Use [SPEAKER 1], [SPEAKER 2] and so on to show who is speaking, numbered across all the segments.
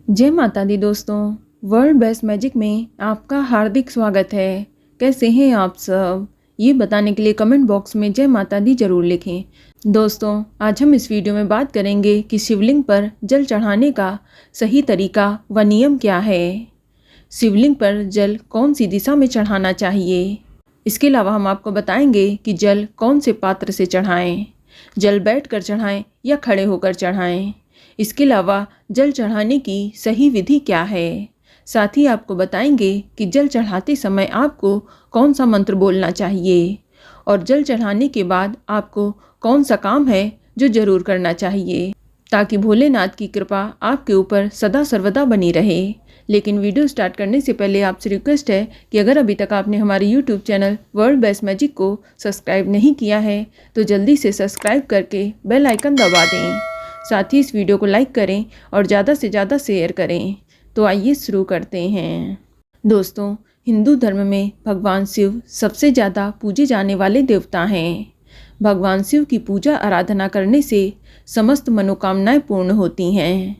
[SPEAKER 1] जय माता दी दोस्तों, वर्ल्ड बेस्ट मैजिक में आपका हार्दिक स्वागत है। कैसे हैं आप सब? ये बताने के लिए कमेंट बॉक्स में जय माता दी जरूर लिखें। दोस्तों, आज हम इस वीडियो में बात करेंगे कि शिवलिंग पर जल चढ़ाने का सही तरीका व नियम क्या है। शिवलिंग पर जल कौन सी दिशा में चढ़ाना चाहिए। इसके अलावा हम आपको बताएंगे कि जल कौन से पात्र से चढ़ाएं। जल बैठकर चढ़ाएं या खड़े होकर चढ़ाएं। इसके अलावा जल चढ़ाने की सही विधि क्या है। साथ ही आपको बताएंगे कि जल चढ़ाते समय आपको कौन सा मंत्र बोलना चाहिए और जल चढ़ाने के बाद आपको कौन सा काम है जो जरूर करना चाहिए, ताकि भोलेनाथ की कृपा आपके ऊपर सदा सर्वदा बनी रहे। लेकिन वीडियो स्टार्ट करने से पहले आपसे रिक्वेस्ट है कि अगर अभी तक आपने हमारे YouTube channel world best magic को सब्सक्राइब नहीं किया है तो जल्दी से सब्सक्राइब करके बेल आइकन दबा दें। साथ ही इस वीडियो को लाइक करें और ज़्यादा से ज़्यादा शेयर करें। तो आइए शुरू करते हैं। दोस्तों, हिंदू धर्म में भगवान शिव सबसे ज़्यादा पूजे जाने वाले देवता हैं। भगवान शिव की पूजा आराधना करने से समस्त मनोकामनाएं पूर्ण होती हैं।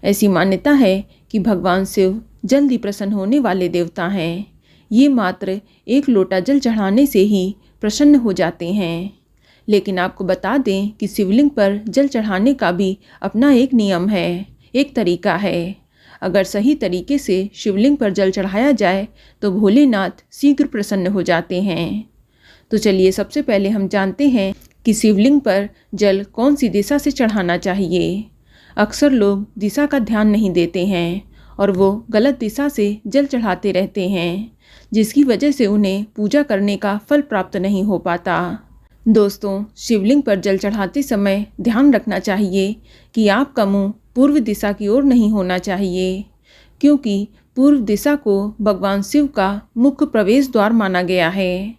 [SPEAKER 1] ऐसी मान्यता है कि भगवान शिव जल्दी प्रसन्न होने वाले देवता हैं। ये मात्र एक लोटा जल चढ़ाने से ही प्रसन्न हो जाते हैं। लेकिन आपको बता दें कि शिवलिंग पर जल चढ़ाने का भी अपना एक नियम है, एक तरीका है। अगर सही तरीके से शिवलिंग पर जल चढ़ाया जाए तो भोलेनाथ शीघ्र प्रसन्न हो जाते हैं। तो चलिए सबसे पहले हम जानते हैं कि शिवलिंग पर जल कौन सी दिशा से चढ़ाना चाहिए। अक्सर लोग दिशा का ध्यान नहीं देते हैं और वो गलत दिशा से जल चढ़ाते रहते हैं, जिसकी वजह से उन्हें पूजा करने का फल प्राप्त नहीं हो पाता। दोस्तों, शिवलिंग पर जल चढ़ाते समय ध्यान रखना चाहिए कि आपका मुंह पूर्व दिशा की ओर नहीं होना चाहिए, क्योंकि पूर्व दिशा को भगवान शिव का मुख्य प्रवेश द्वार माना गया है।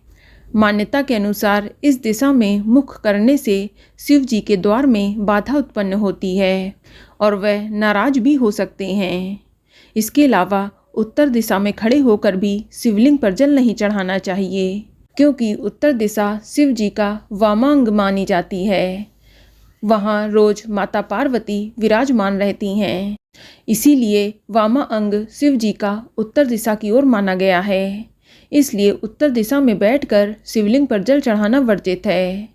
[SPEAKER 1] मान्यता के अनुसार इस दिशा में मुख करने से शिव जी के द्वार में बाधा उत्पन्न होती है और वह नाराज भी हो सकते हैं। इसके अलावा उत्तर दिशा में खड़े होकर भी शिवलिंग पर जल नहीं चढ़ाना चाहिए, क्योंकि उत्तर दिशा शिव जी का वामांग मानी जाती है। वहाँ रोज माता पार्वती विराजमान रहती हैं, इसीलिए वामा अंग शिव जी का उत्तर दिशा की ओर माना गया है। इसलिए उत्तर दिशा में बैठकर शिवलिंग पर जल चढ़ाना वर्जित है।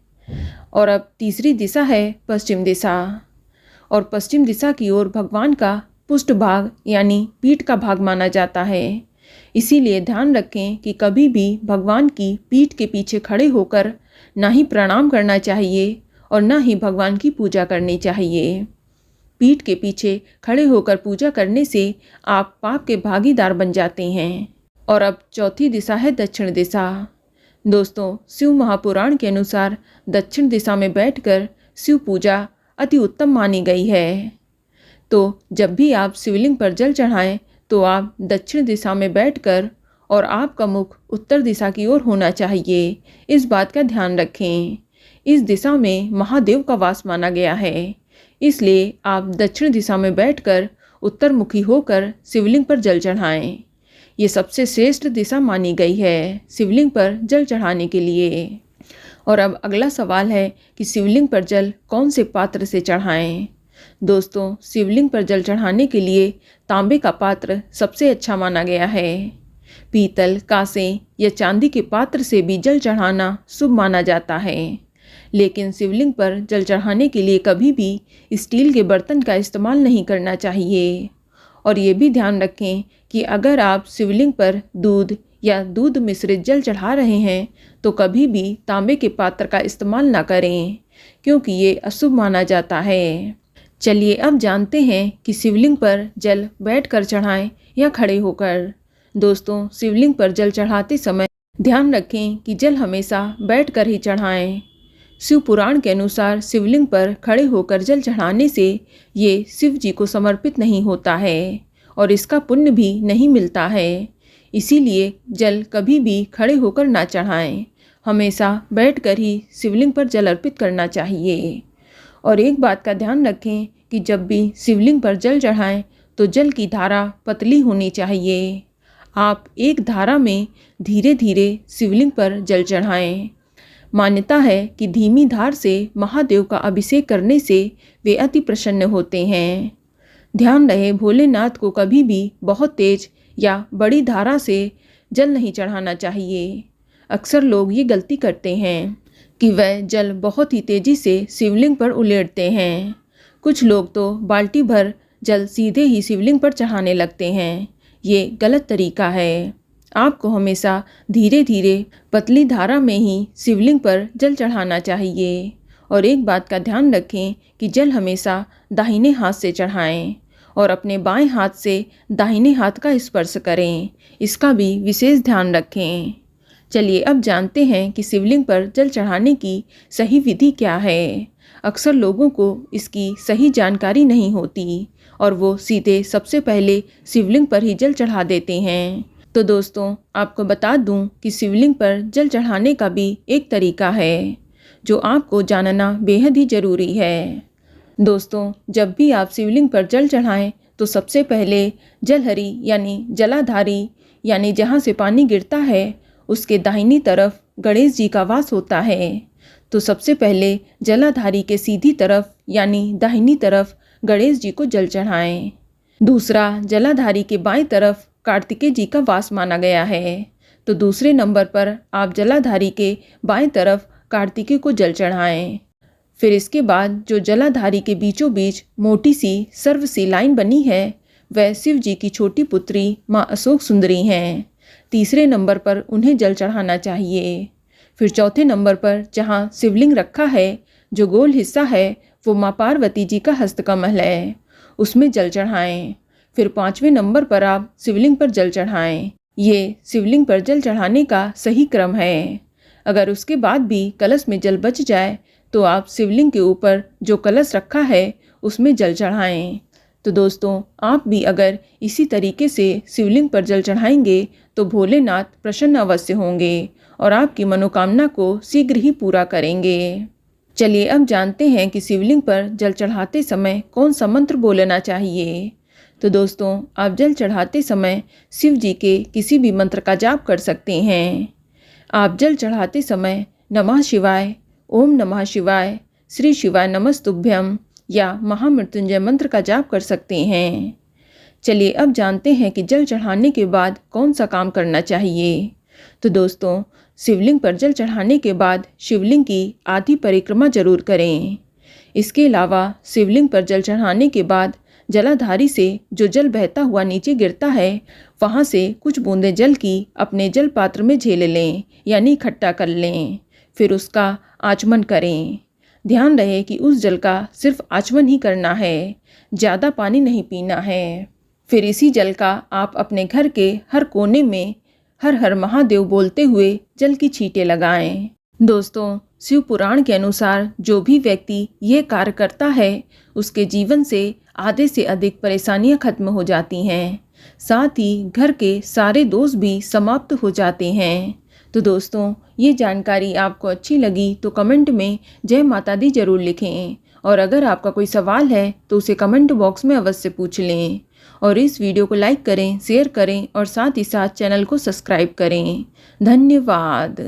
[SPEAKER 1] और अब तीसरी दिशा है पश्चिम दिशा। और पश्चिम दिशा की ओर भगवान का पुष्ट भाग यानी पीठ का भाग माना जाता है। इसीलिए ध्यान रखें कि कभी भी भगवान की पीठ के पीछे खड़े होकर ना ही प्रणाम करना चाहिए और ना ही भगवान की पूजा करनी चाहिए। पीठ के पीछे खड़े होकर पूजा करने से आप पाप के भागीदार बन जाते हैं। और अब चौथी दिशा है दक्षिण दिशा। दोस्तों, शिव महापुराण के अनुसार दक्षिण दिशा में बैठकर शिव पूजा अति उत्तम मानी गई है। तो जब भी आप शिवलिंग पर जल चढ़ाएं तो आप दक्षिण दिशा में बैठकर और आपका मुख उत्तर दिशा की ओर होना चाहिए। इस बात का ध्यान रखें। इस दिशा में महादेव का वास माना गया है, इसलिए आप दक्षिण दिशा में बैठकर उत्तरमुखी होकर शिवलिंग पर जल चढ़ाएं। ये सबसे श्रेष्ठ दिशा मानी गई है शिवलिंग पर जल चढ़ाने के लिए। और अब अगला सवाल है कि शिवलिंग पर जल कौन से पात्र से चढ़ाएं। दोस्तों, शिवलिंग पर जल चढ़ाने के लिए तांबे का पात्र सबसे अच्छा माना गया है। पीतल, कांसे या चांदी के पात्र से भी जल चढ़ाना शुभ माना जाता है। लेकिन शिवलिंग पर जल चढ़ाने के लिए कभी भी स्टील के बर्तन का इस्तेमाल नहीं करना चाहिए। और ये भी ध्यान रखें कि अगर आप शिवलिंग पर दूध या दूध मिश्रित जल चढ़ा रहे हैं तो कभी भी तांबे के पात्र का इस्तेमाल ना करें, क्योंकि ये अशुभ माना जाता है। चलिए अब जानते हैं कि शिवलिंग पर जल बैठकर चढ़ाएं या खड़े होकर। दोस्तों, शिवलिंग पर जल चढ़ाते समय ध्यान रखें कि जल हमेशा बैठकर ही चढ़ाएं। शिव पुराण के अनुसार शिवलिंग पर खड़े होकर जल चढ़ाने से ये शिव जी को समर्पित नहीं होता है और इसका पुण्य भी नहीं मिलता है। इसीलिए जल कभी भी खड़े होकर ना चढ़ाएं, हमेशा बैठकर ही शिवलिंग पर जल अर्पित करना चाहिए। और एक बात का ध्यान रखें कि जब भी शिवलिंग पर जल चढ़ाएं तो जल की धारा पतली होनी चाहिए। आप एक धारा में धीरे धीरे शिवलिंग पर जल चढ़ाएं। मान्यता है कि धीमी धार से महादेव का अभिषेक करने से वे अति प्रसन्न होते हैं। ध्यान रहे भोलेनाथ को कभी भी बहुत तेज या बड़ी धारा से जल नहीं चढ़ाना चाहिए। अक्सर लोग ये गलती करते हैं कि वह जल बहुत ही तेज़ी से शिवलिंग पर उलेटते हैं। कुछ लोग तो बाल्टी भर जल सीधे ही शिवलिंग पर चढ़ाने लगते हैं। ये गलत तरीका है। आपको हमेशा धीरे धीरे पतली धारा में ही शिवलिंग पर जल चढ़ाना चाहिए। और एक बात का ध्यान रखें कि जल हमेशा दाहिने हाथ से चढ़ाएं और अपने बाएं हाथ से दाहिने हाथ का स्पर्श करें। इसका भी विशेष ध्यान रखें। चलिए अब जानते हैं कि शिवलिंग पर जल चढ़ाने की सही विधि क्या है। अक्सर लोगों को इसकी सही जानकारी नहीं होती और वो सीधे सबसे पहले शिवलिंग पर ही जल चढ़ा देते हैं। तो दोस्तों, आपको बता दूं कि शिवलिंग पर जल चढ़ाने का भी एक तरीका है जो आपको जानना बेहद ही ज़रूरी है। दोस्तों, जब भी आप शिवलिंग पर जल चढ़ाएं तो सबसे पहले जलहरी यानी जलाधारी यानी जहाँ से पानी गिरता है उसके दाहिनी तरफ गणेश जी का वास होता है। तो सबसे पहले जलाधारी के सीधी तरफ यानी दाहिनी तरफ गणेश जी को जल चढ़ाएं। दूसरा, जलाधारी के बाएं तरफ कार्तिकेय जी का वास माना गया है। तो दूसरे नंबर पर आप जलाधारी के बाएं तरफ कार्तिकेय को जल चढ़ाएं। फिर इसके बाद जो जलाधारी के बीचों बीच मोटी सी सर्व सी लाइन बनी है वह शिव जी की छोटी पुत्री माँ अशोक सुंदरी हैं। तीसरे नंबर पर उन्हें जल चढ़ाना चाहिए। फिर चौथे नंबर पर जहाँ शिवलिंग रखा है जो गोल हिस्सा है वो माँ पार्वती जी का हस्तकमल है, उसमें जल चढ़ाएं। फिर पाँचवें नंबर पर आप शिवलिंग पर जल चढ़ाएं। ये शिवलिंग पर जल चढ़ाने का सही क्रम है। अगर उसके बाद भी कलश में जल बच जाए तो आप शिवलिंग के ऊपर जो कलश रखा है उसमें जल चढ़ाएं। तो दोस्तों, आप भी अगर इसी तरीके से शिवलिंग पर जल चढ़ाएंगे तो भोलेनाथ प्रसन्न अवश्य होंगे और आपकी मनोकामना को शीघ्र ही पूरा करेंगे। चलिए अब जानते हैं कि शिवलिंग पर जल चढ़ाते समय कौन सा मंत्र बोलना चाहिए। तो दोस्तों, आप जल चढ़ाते समय शिव जी के किसी भी मंत्र का जाप कर सकते हैं। आप जल चढ़ाते समय नमः शिवाय, ओम नमः शिवाय, श्री शिवाय नमस्तुभ्यम या महामृत्युंजय मंत्र का जाप कर सकते हैं। चलिए अब जानते हैं कि जल चढ़ाने के बाद कौन सा काम करना चाहिए। तो दोस्तों, शिवलिंग पर जल चढ़ाने के बाद शिवलिंग की आधी परिक्रमा जरूर करें। इसके अलावा शिवलिंग पर जल चढ़ाने के बाद जलाधारी से जो जल बहता हुआ नीचे गिरता है वहाँ से कुछ बूंदें जल की अपने जल पात्र में झेल लें यानी इकट्ठा कर लें। फिर उसका आचमन करें। ध्यान रहे कि उस जल का सिर्फ आचमन ही करना है, ज़्यादा पानी नहीं पीना है। फिर इसी जल का आप अपने घर के हर कोने में हर हर महादेव बोलते हुए जल की छींटे लगाएं। दोस्तों, शिव पुराण के अनुसार जो भी व्यक्ति ये कार्य करता है उसके जीवन से आधे से अधिक परेशानियां खत्म हो जाती हैं, साथ ही घर के सारे दोष भी समाप्त हो जाते हैं। तो दोस्तों, ये जानकारी आपको अच्छी लगी तो कमेंट में जय माता दी जरूर लिखें और अगर आपका कोई सवाल है तो उसे कमेंट बॉक्स में अवश्य पूछ लें। और इस वीडियो को लाइक करें, शेयर करें और साथ ही साथ चैनल को सब्सक्राइब करें। धन्यवाद।